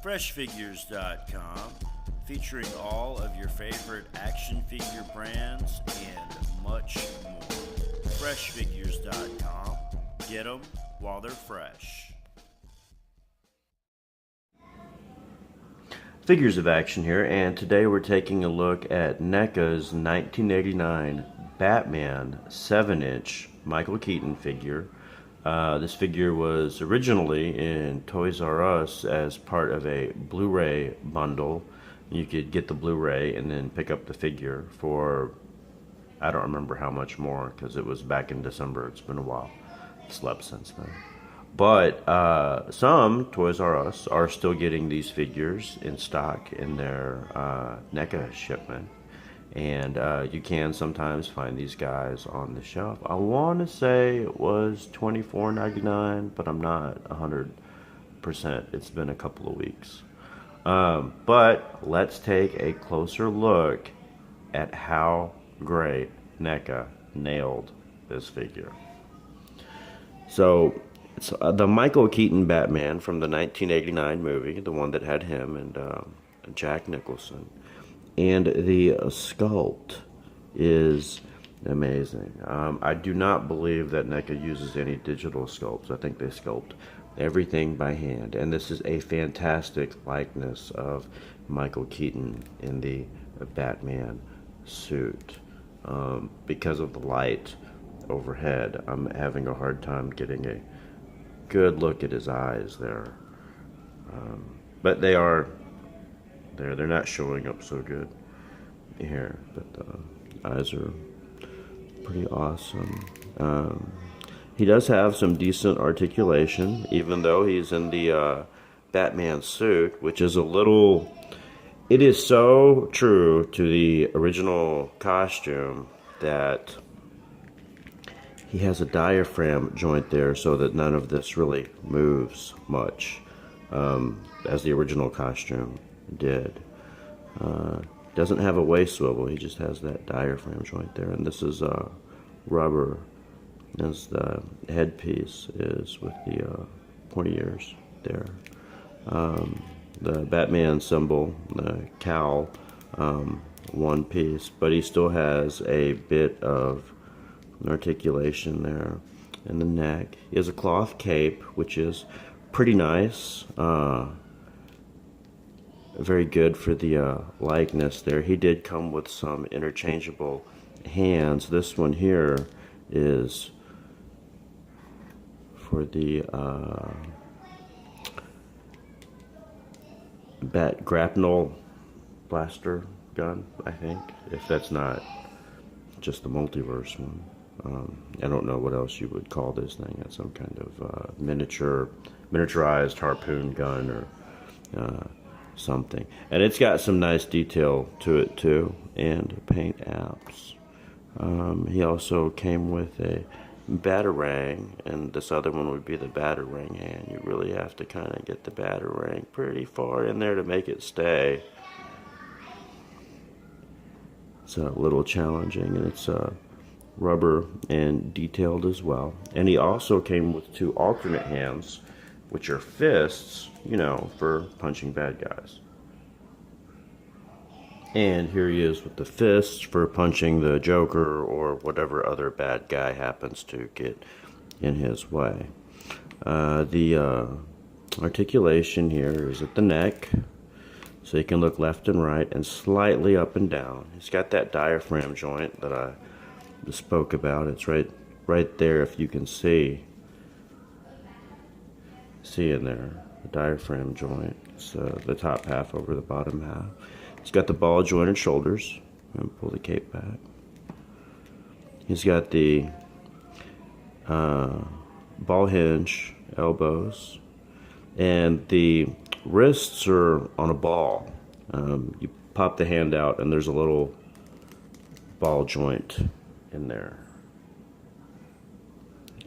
Freshfigures.com, featuring all of your favorite action figure brands and much more. Freshfigures.com. Get them while they're fresh. Figures of Action here, and today we're taking a look at Neca's 1989 Batman 7-inch Michael Keaton figure. This figure was originally in Toys R Us as part of a Blu-ray bundle. You could get the Blu-ray and then pick up the figure for, I don't remember how much more, because it was back in December. It's been a while. Slept since then. But some Toys R Us are still getting these figures in stock in their NECA shipment. And you can sometimes find these guys on the shelf. I want to say it was $24.99, but I'm not 100%. It's been a couple of weeks. But let's take a closer look at how great NECA nailed this figure. So it's the Michael Keaton Batman from the 1989 movie, the one that had him and Jack Nicholson. And the sculpt is amazing. I do not believe that NECA uses any digital sculpts. I think they sculpt everything by hand. And this is a fantastic likeness of Michael Keaton in the Batman suit. Because of the light overhead, I'm having a hard time getting a good look at his eyes there. But they are there. They're not showing up so good here, but the eyes are pretty awesome. He does have some decent articulation, even though he's in the Batman suit, which is a little... It is so true to the original costume that he has a diaphragm joint there so that none of this really moves much, as the original costume did. Doesn't have a waist swivel, he just has that diaphragm joint there, and this is rubber as the headpiece is with the pointy ears there. The Batman symbol, the cowl, one piece, but he still has a bit of articulation there in the neck. He has a cloth cape, which is pretty nice. Very good for the likeness there. He did come with some interchangeable hands. This one here is for the bat grapnel blaster gun, I think, if that's not just the multiverse one. I don't know what else you would call this thing. It's some kind of miniaturized harpoon gun or something. And it's got some nice detail to it too, and paint apps. He also came with a batarang, and this other one would be the batarang hand. You really have to kind of get the batarang pretty far in there to make it stay. It's a little challenging, and it's rubber and detailed as well. And he also came with two alternate hands, which are fists, you know, for punching bad guys. And here he is with the fists for punching the Joker or whatever other bad guy happens to get in his way. The articulation here is at the neck, so he can look left and right and slightly up and down. He's got that diaphragm joint that I just spoke about. It's right there, if you can see in there, the diaphragm joint. It's the top half over the bottom half. He's got the ball jointed shoulders. And pull the cape back. He's got the ball hinge elbows, and the wrists are on a ball. You pop the hand out, and there's a little ball joint in there,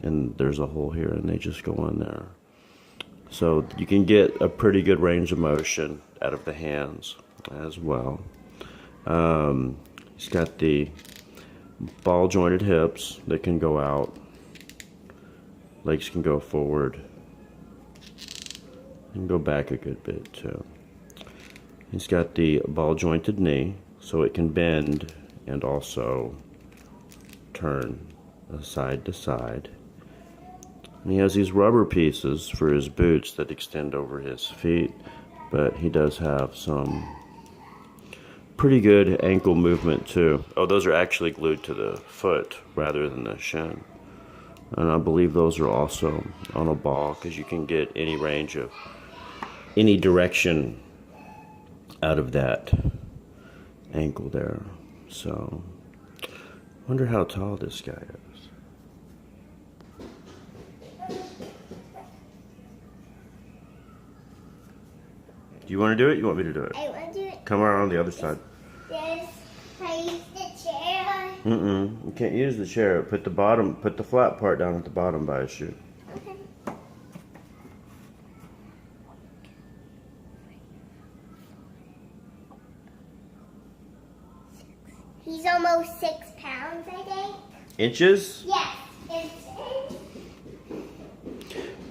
and there's a hole here, and they just go in there. So you can get a pretty good range of motion out of the hands as well. He's got the ball jointed hips that can go out. Legs can go forward And go back a good bit too. He's got the ball jointed knee, so it can bend and also turn side to side. And he has these rubber pieces for his boots that extend over his feet, but he does have some pretty good ankle movement too. Oh, those are actually glued to the foot rather than the shin. And I believe those are also on a ball because you can get any range of any direction out of that ankle there. So, wonder how tall this guy is. Do you want to do it? You want me to do it? I want to do it. Come around on the other side. Can I use the chair? You can't use the chair. Put the flat part down at the bottom by his shoe. Okay. He's almost 6 pounds, I think. Inches? Yes, inches.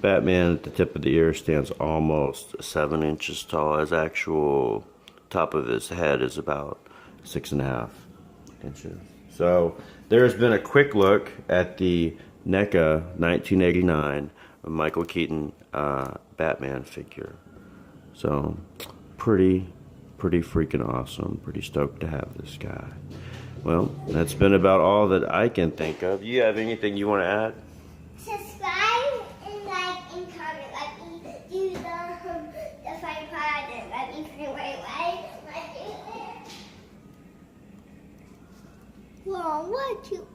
Batman at the tip of the ear stands almost 7 inches tall. His actual top of his head is about 6.5 inches. So there's been a quick look at the Neca 1989 Michael Keaton Batman figure. So pretty freaking awesome. Pretty stoked to have this guy. Well, that's been about all that I can think of. Do you have anything you want to add? Subscribe and like and comment. Let me do the fun part and let me find right away. Let's do it. 1, 2.